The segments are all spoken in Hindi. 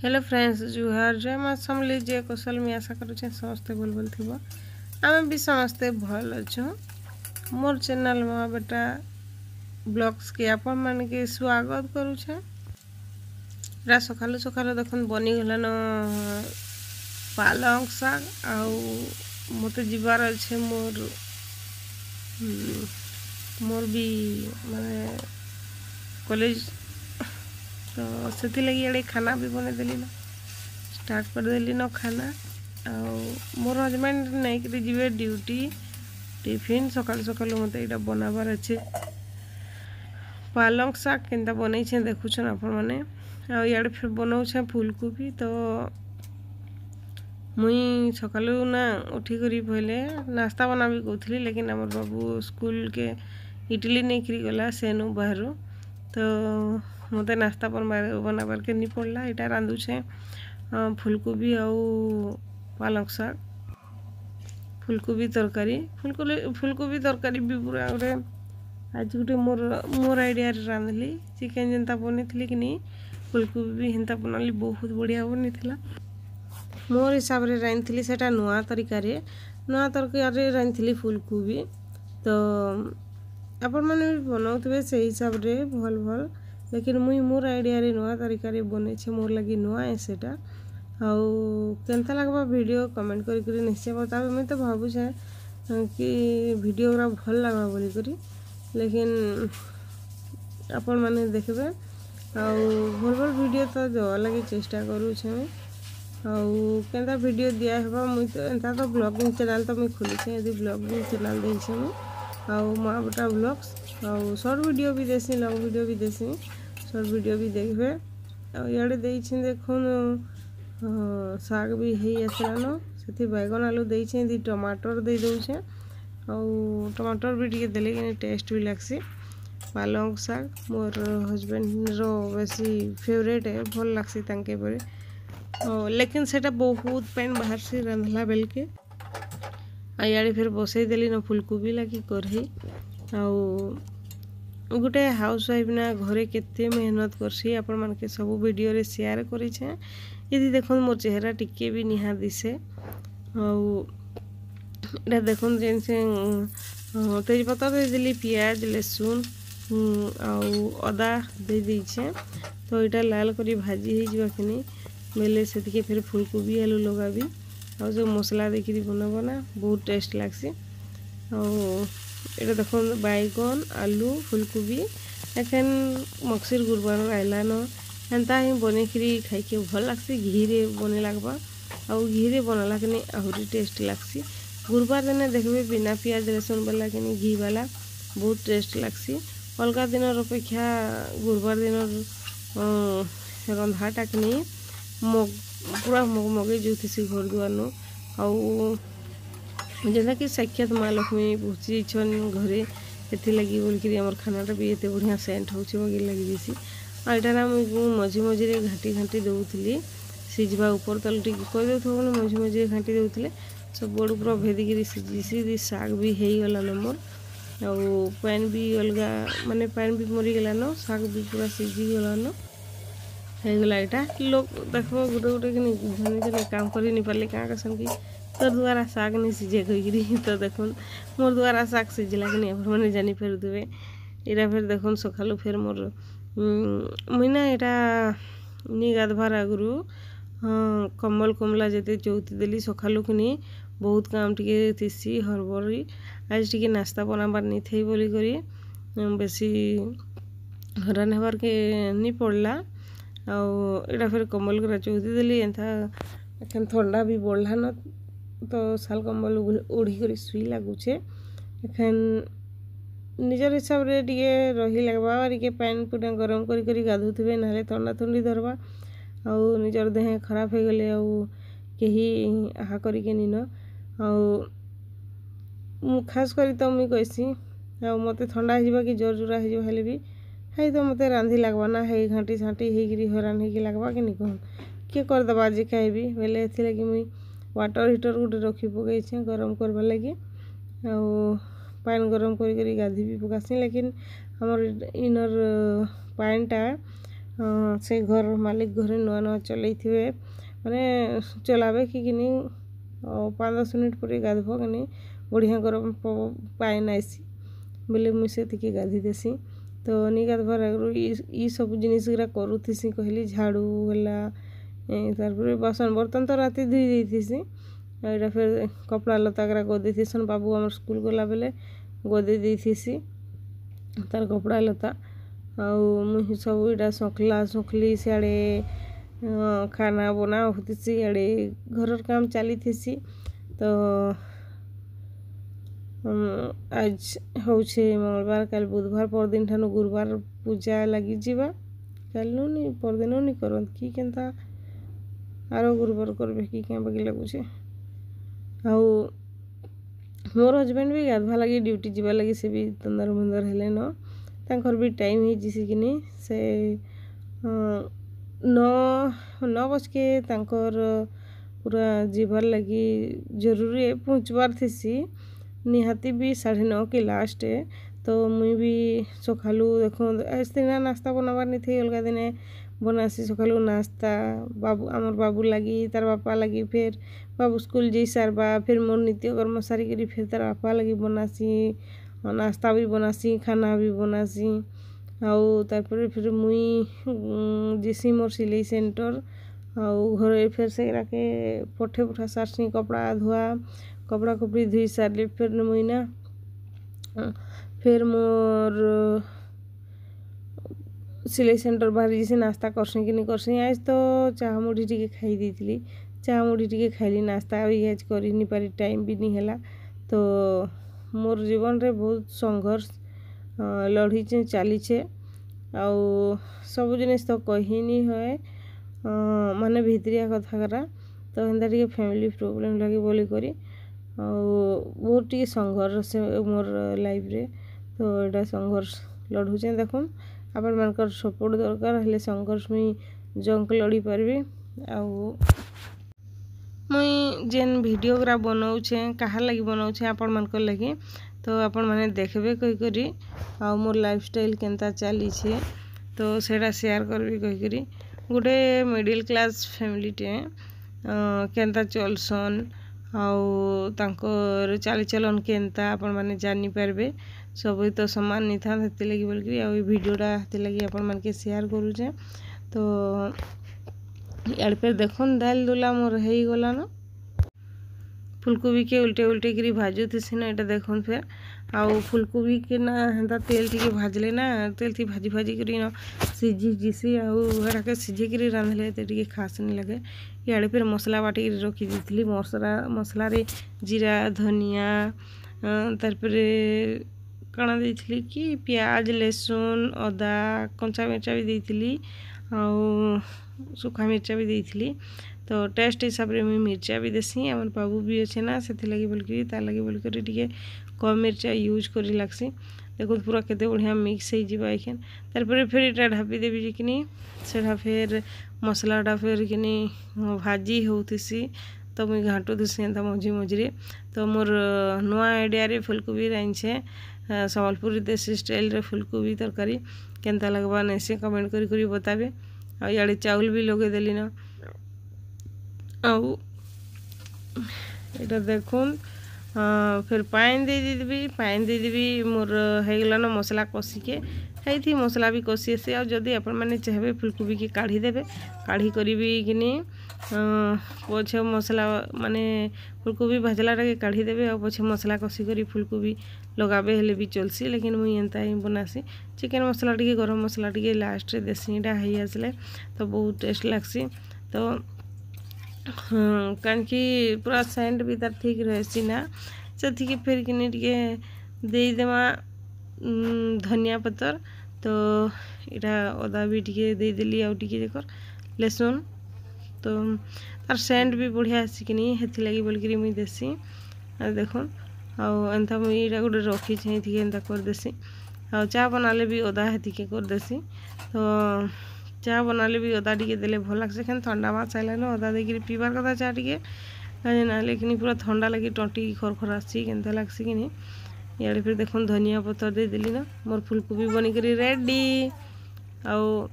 हेलो फ्रेंड्स जुहार जय माँ समली जय कौशल में आशा करुचे समस्ते भल भल थी आम भी समस्ते भल अच्छु मोर चैनल में बेटा ब्लॉग्स के आपण मान के स्वागत करुचे पूरा सकालू सकालू देखन बनीगलान पालंग शाग आउ मत जीवार अच्छे मोर भी माने कॉलेज तो से लगी अड़े खाना भी बने देली ना स्टार्ट कर देली ना खाना मोर हजबैंड नहीं कि जीवे ड्यूटी टिफिन सकाल सकाल मत यहाँ बनाबार अच्छे पालंग शाग केनता बनई देखुन आपण मैंने आड़े फिर बनाऊे फूलकोबी तो मुई सकालू ना उठिक पहले नाश्ता बना भी कहती लेकिन आम बाबू स्कूल के इडली नहीं करी गला सेनु बाहर तो मत नाश्ता बनाबार के नहीं पड़ला यहाँ रांधुचे फूलकोबी आउ पालक शाग फूलकोबी तरकारी फूलकोबी तरकारी भी पूरा गोटे आज गोटे मोर आइडिया रांधली चिकेन जेनता बनी कि नहीं फूलकोबी भी हेन्ता बनली बहुत बढ़िया बनी मोर हिसाब से रांधली से नुआ तरकारी रांधली फूलकोबी तो आपण मैंने भी बनाऊे से हिसाब से भल भल लेकिन मुई मोर आइडिया नुआ तरीका बने मोर लगी नुआ है सेटा आउ केनता लगवा वीडियो कमेंट करी निश्चय बताबे मैं तो भावुचे कि वीडियो पूरा भल लगवा बोली करी लेकिन आपण मैंने देखबे आउ भल भल वीडियो तो देवा लगी चेष्टा करूछे आउ केनता वीडियो दिया हेबा मुई तो एंता तो ब्लॉगिंग चैनल तो मैं खोली यदि ब्लॉगिंग चैनल देछे मुई आउ माँ बेटा ब्लॉग्स आउ शॉर्ट वीडियो भी देसी लॉन्ग वीडियो भी देसी शॉर्ट वीडियो भी देखबे आड़े देखुन शाग भी है आसलान से बैगन आलू देदी टमाटर दे दौचे आउ टमाटर भी टे देले कि टेस्ट भी लगसी पालंग शाग मोर हजबैंड रो बेसी फेवरेट है भल लगसी तांके परे लेकिन सेटा बहुत पेन बाहर से रांधला बेल के आड़े फिर बसई देली ना फूलकोबी लगी कढ़ई आउ गोटे हाउस वाइफ ना घरे केते मेहनत करसी आपण मान के सब वीडियो रे शेयर करिछे यदि देखुन मोर चेहरा टिके भी निहा दिसे आउ एटा देखुन जेन से तेजपत्ता दे देली प्याज लहसुन आउ अदा दे दीछे तो यहाँ लाल करी भाजी हो जावा कि बेले से फिर फूलकोबी आलू लगाबी और जो मसला देखिए बनब ना बहुत टेस्ट लगसी और देख बैगन आलू फूलकोबी एखन मक्सिर गुरुबार आइलान एंता ही बनईकरी खाई भल लगसी घी रे बने लगवा और घी रे बनला कि आहरी टेस्ट लगसी गुरुबार दिन देखबे बिना पियाज लहसुन वाला कि घी वाला बहुत टेस्ट लगसी अलग दिन अपेक्षा गुरुबार दिन रंधाटा कि पूरा मगमगे जोथी घर दुआर आउ जेना कि साक्षात माँ लक्ष्मी पहुँची घरे एथि लगी बोलिकी आम खानाटा भी एत बढ़िया सेंट हो लगी जैसी आईटार मझी मझे घाटी घाटी दौली सीझा ऊपर तल टी कहीदे मझी मझे घाटी दौले सब बड़ पूरा भेदिकी सीझी शाग भी हो गलान मोर आउ पैन भी अलग माने पैन भी मरीगलान शाग भी पूरा सीझी गलान होगला यहाँ लोग देख गोटे गोटे कि जने जने काम कर नहीं पारे क्या कहसन कि तोर द्वारा शाग नहीं सीझे कहीकि तो देखुन मोर द्वारा शाग सीझला कि नहीं मैंने जानी पारे यहाँ फिर देखुन सकालू फिर मोर मुई ना यहाँ नहीं गाधवार आगु कम्बल कमला जिते चौथी देली सकालू कि बहुत काम टे थीसी हरबरी आज टे नाश्ता बनाबार नहीं थी बोलिक बेसी हरान हबार के नहीं पड़ला आउ फिर कम्बल करा चौथी देली एंता एखन ठंडा भी बढ़ला न तो साल कम्बल ओढ़ी कर शुई लगुचे एखन निजर हिसाब से टे रही लगवा टे पैन पूरा गरम करी गाधुवे ना ठंडा ठंडी धरवा आउ निजर देह खराब हो गले आउ कहीं आहा करके निन आउ खास करी तो मुई कहसी आ मते ठंडा हो कि जोर जोरा हो हेले भी है तो मत रांधि लगवा ना है घाटी छाटी होगी हरान हो लगवा कि नहीं कहूँ किए करदेवा आज खाइबी बोले लगी मुई वाटर हीटर गोटे रखी पकई गरम करवा लगी आउ पान गरम करी गाधी भी पकासी लेकिन हमर इनर पानटा से घर मालिक घरे नुआ नुआ चलई थे माने चलावे कि 5-10 मिनिट पर गाधब कि बढ़िया गरम पाए नाइसी बोले मुझे से गाधी देसी तो नहीं गाधबार आगु ये सब जिनिस गुरा करूथी कहली झाड़ू है तार बासन बर्तन तो राति धुई देसी यहाँ फिर कपड़ा लता गुरा गदे थीसन बाबू आम स्कूल गला बेले गदे देसी तार कपड़ा लता आउ सब इटा सखला सुखली सियाड़े खाना बना होती इे घर काम चली थी तो आज हूँ मंगलवार कल बुधवार परदिन ठानु गुरुवार पूजा लगी जावा कल नहीं परदिन नहीं कर कि केनता आरो गुरुवार करबे कि क्या बाकी लगुचे आउ मोर हजबैंड भी गाधवा लगी ड्यूटी जावा लगी से भी तंदर मुंदर हेले न तांकर भी टाइम ही जिसी कि से 9 बज के तांकर पूरा जीवार लगी जरूरी है पहुँचबार थी निहाती भी 9:30 के लास्ट है तो मुई भी सकालू देखो आज दिन नास्ता बनाबार नहीं थी अलग दिने बनासी सकालू नास्ता बाबू आमर बाबू लगी तार बापा लगी फिर बाबू स्कूल जा सारबा फिर मोर नित्यकर्म सारिकी फिर तार बापा लगी बनासी नास्ता भी बनासी खाना भी बनासी आउ तारपर फिर मुई जीसी मोर सिलाई सेंटर आउ घर फिर से के पठे पुठा सारसी कपड़ा धुआ कपड़ा कपड़ी धुई सारे फिर मुई ना फिर मोर सिलाई सेंटर बाहर जैसे नास्ता करसी कि नहीं करसी आज तो चाह मुढ़ी टी खाई दी चाह मुढ़ी टी खाइली नास्ता भी आज कर नहीं पारी टाइम भी नहीं है तो मोर जीवन रे बहुत संघर्ष लड़ी चली आउ सब जिनिस तो कही नहीं है माने भितरिया कथा करा तो एंता टे फैमिली प्रोब्लेम लगे बोली करी बहुत टी संघर्ष मोर लाइफ रे तो यहाँ संघर्ष लड़ुचे देख आपण मानकर सपोर्ट दरकार हेले संघर्ष मुई जंक लड़ी पार्बी आउ मुई जेन वीडियो गुरा बनाऊे कहार लगी बनाऊे आपण मानकर लगी तो आपण माने देखबे कही करी आ मोर लाइफस्टाइल केनता चली तो सेटा शेयर करबी कही करी गोटे मिडिल क्लास फैमिली टे केनता चलसन आउ तांकर चाली चलन केनता आपण माने जानी पारबे सब तो समान नहीं था हेती लगी बोलकरी आ वीडियोटा हेती लगी आपण मान के शेयर करूचे तो यार फिर देखुन दाल दुला मोर हो गला न फुलकोबी के उल्टे उल्टे करी भाजू थी ना यहाँ देखुन फिर आउ फुलकोबी के ना हेन्ता तेल टी भाजले ना तेल थी भाजी भाजी करी ना सीझी जीसी आउटा के सीझे करी रांधले तो टी खास नहीं लगे इे फिर मसला बाटी रखी दी मसला रे जीरा धनिया तारपर कण देती कि प्याज लहसुन अदा कंचा मिर्चा भी देती आउ सुखा मिर्चा भी देती तो टेस्ट हिसाब रे मुई मिर्चा भी देसी आमर बाबू भी अच्छे ना से लगी बोलकर तार लगी बोलकर टे कम मिर्चा यूज करी लागसी देखो पूरा केते बढ़िया मिक्स हो जाए एखेन तारपर फिर इटा ढापी देवी कि सेटा फिर मसलाटा फिर कि भाजी होतीसी तो मुई घाटुसी एंता मझी मझे तो मोर नुआ आइडिया रे फुलकोबी रांधे सम्बलपुरी देसी स्टाइल रे फुलकोबी तरकारी केनता लगवा नहीं कमेंट करी बताबे आ इे चाउल भी लगे देली ना आउ यहाँ देखुन फिर पानी दे देवी मोर होगला न मसला कषिके खाई मसला भी कषि आसे आ जदि आपण मैंने चाहे फुलकोबी की काढ़ी देवे काढ़ी करी कि पछे मसला माने फुलकोबी भाजला के काढ़ी देवे आ पछे मसला कषि करी फुलकोबी लगाबे हेले भी चलसी लेकिन मुई एंता ही बनासी चिकेन मसला टी गरम मसला टी लास्ट रे देसी इटा हो आसले तो बहुत टेस्ट लागसी तो कहीं पूरा सेंट भी तार ठीक रही ना से फिर कि देदेमा धनिया पतर तो यहाँ अदा भी टे देदेली आउ टे देकर लहसुन तो तार सेंट भी बढ़िया आसिकी हेथी लगी बोलकर मुई देसी देख आंता मुई गोटे रखी एंता करदेसी आ चा बनाले भी अदा हेतिके करदेसी तो चा बनाले भी अदा टे देले भल लगसे क्या ठंडा मास आइला न अदा देकर पीबार कथा चा टे ना लेकिन पूरा ठंडा लगी टंटी खरखर आसी केनता लगसी कि इे फिर देखो धनिया पतर दे देली ना मोर फुलकोबी बनिक रेडी आउ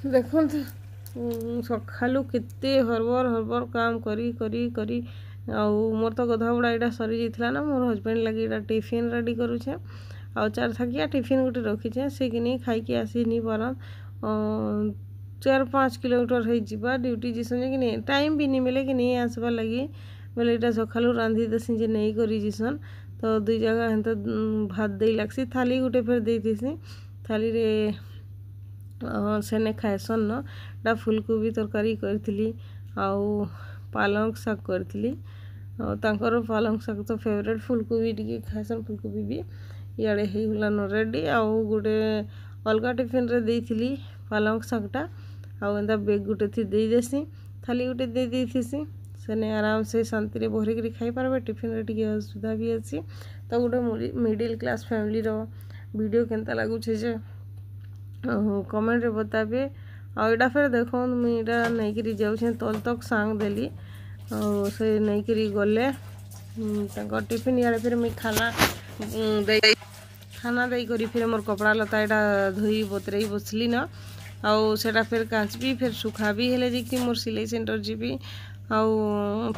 ଦେଖନ୍ତୁ ସକାଳୁ କେତେ ହରବର କାମ କରି ଆଉ ମୋର ତ ଗଧା ବୁଡ଼ା ଏଇଟା ସରିଯାଇଥିଲା ନା ମୋର ହଜବେଣ୍ଡ ଲାଗି ଏଇଟା ଟିଫିନ୍ ରେଡ଼ି କରୁଛେ ଆଉ 4 ଥାକିଆ ଟିଫିନ୍ ଗୋଟେ ରଖିଛେ ସେ କିନି ଖାଇକି ଆସିନି ପାରନ୍ 4-5 କିଲୋମିଟର ହେଇଯିବା ଡ୍ୟୁଟି ଯିସନ୍ ଯେ କି ଟାଇମ୍ ବି ନି ମିଲେ କି ନେଇ ଆସିବାର୍ ଲାଗି ବେଲେ ଏଇଟା ସକାଳୁ ରାନ୍ଧି ଦେସି ଯେ ନେଇ କରି ଯିସନ୍ ତ 2 ଜାଗା ହେନ୍ତା ଭାତ ଦେଇ ଲାଗ୍ସି ଥାଲି ଗୋଟେ ଫେର୍ ଦେଇଥିସି ଥାଲିରେ ସେନେ ଖାଏସନ୍ ନ ଟା ଫୁଲକୋବି ତରକାରୀ କରିଥିଲି ଆଉ ପାଲଙ୍ଗ ଶାଗ କରିଥିଲି ଆଉ ତାଙ୍କର ପାଲଙ୍ଗ ଶାଗ ତ ଫେଭରେଟ୍ ଫୁଲକୋବି ଟିକେ ଖାଏସନ୍ ଫୁଲକୋବି ବି ଇଆଡ଼େ ହେଇଗଲାନ ରେଡ଼ି ଆଉ ଗୋଟେ ଅଲଗା ଟିଫିନ୍ରେ ଦେଇଥିଲି ପାଲଙ୍ଗ ଶାଗଟା ଆଉ ଏନ୍ତା ବେଗ ଗୋଟେ ଥି ଦେଇଦେସି ଥାଲି ଗୋଟେ ଦେଇଥିସି ସେନେ ଆରାମସେ ଶାନ୍ତିରେ ଭରିକିରି ଖାଇପାରବେ ଟିଫିନ୍ରେ ଟିକେ ଅସୁବିଧା ବି ଅଛି ତ ଗୋଟେ ମିଡ଼ିଲ୍ କ୍ଲାସ୍ ଫ୍ୟାମିଲିର ଭିଡ଼ିଓ କେନ୍ତା ଲାଗୁଛେ ଯେ କମେଣ୍ଟରେ ବତାବେ ଆଉ ଏଇଟା ଫେର୍ ଦେଖୁନ୍ ମୁଇଁ ଏଇଟା ନେଇକିରି ଯାଉଛେ ତଲ୍ ତକ୍ ସାଙ୍ଗ ଦେଲି ଆଉ ସେ ନେଇକିରି ଗଲେ ତାଙ୍କର ଟିଫିନ୍ ଇଆଡ଼େ ଫେର୍ ମୁଇଁ ଖାନା ଦେଇକରି ଫେର୍ ମୋର୍ କପଡ଼ା ଲତା ଏଇଟା ଧୋଇ ବତରେଇ ବସଲି ନ ଆଉ ସେଟା ଫେର୍ କାଚବି ଫେର୍ ଶୁଖାବି ହେଲେ ଯାଇକି ମୋର୍ ସିଲେଇ ସେଣ୍ଟର୍ ଯିବି ଆଉ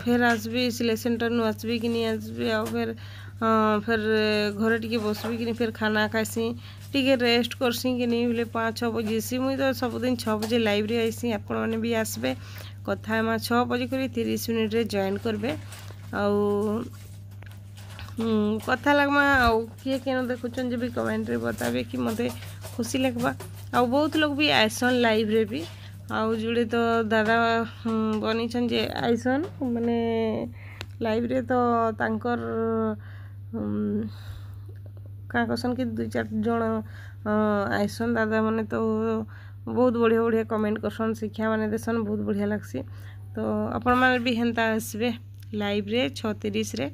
ଫେର୍ ଆସିବି ସିଲେଇ ସେଣ୍ଟର୍ନୁ ଆସିବି କି ନି ଆସିବି ଆଉ ଫେର୍ ଘରେ ଟିକେ ବସିବି କି ଫେର୍ ଖାନା ଖାଇସି ଟିକେ ରେଷ୍ଟ କରସି କି ନି ବୋଲେ 5-6 ବजेसी मुई तो सबुदिन 6 बजे लाइव रे आइसी आपण माने भी आसबे कथा मा 6 बजे करी 30 मिनिट रे जॉइन करबे आउ कथा लगमा आउ किए केन देखुचन जे भी कमेंट रे बताबे कि मते खुशी लगबा आउ बहुत लोग भी आइसन लाइव रे भी आउ जुड़े तो दादा बनी छन जे आइसन माने लाइव रे तो तांकर का कहसन कि 2-4 जन आइसन दादा माने तो बहुत बढ़िया कमेंट करसन शिक्षा माने देसन बहुत बढ़िया लागसी तो आपण माने भी हेन्ता आसबे लाइव रे 6:30 रे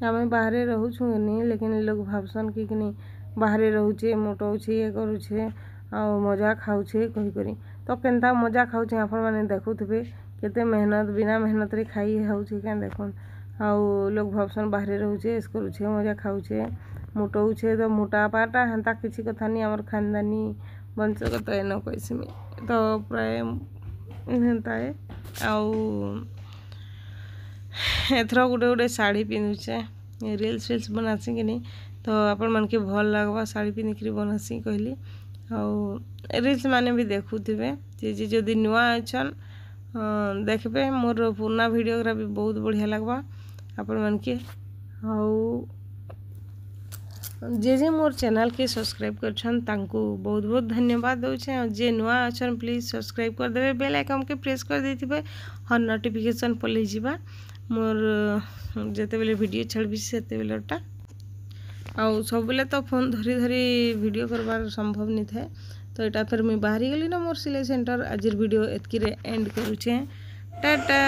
आमे बाहरे रहू छु नहीं लेकिन लोग भाबसन कि नहीं बाहरे रहूचे मोटौछे ये करूछे आ मजा खाऊछे कहि करी तो केनता मजा खाऊछे आपण माने देखुथबे केते मेहनत बिना मेहनत रे खाई होउछे केन देखन आउ लोग भाबसन बाहरे रहूचे एस करूछे मजा खाऊछे मोटौछे तो मोटापाटा हेन्ता किसी कथा नहीं आमर खानदानी वंशगत एन कैसमी तो प्राय हेन्ता है आउ एथर गोटे शाढ़ी पिंधुचे रिल्स बनासी कि नहीं तो आपण मन के भल लगवा शाढ़ी पिंधिकी बनासी कहली आउ रिल्स माने भी देखुथिबे जे जदि नुआ अछन देखबे मोर पुराना वीडियोग्राफ भी बहुत बढ़िया लगवा आपण मन के आउ जे मोर चैनल के सब्सक्राइब करछन तांको बहुत बहुत धन्यवाद दउछे और जे नुआ अछन प्लीज सब्सक्राइब कर देबे बेल आइकन के प्रेस कर देथिबे हर नोटिफिकेशन पले जिबा मोर जेते बेले वीडियो छाड़बी सेते बेलेटा आउ सब बेले तो फोन धरी वीडियो करबार संभव नहीं थाए तो एटा फिर मैं बाहरी गली ना मोर सिलाई सेंटर आजिर वीडियो एतकी रे एंड करूछे टाटा।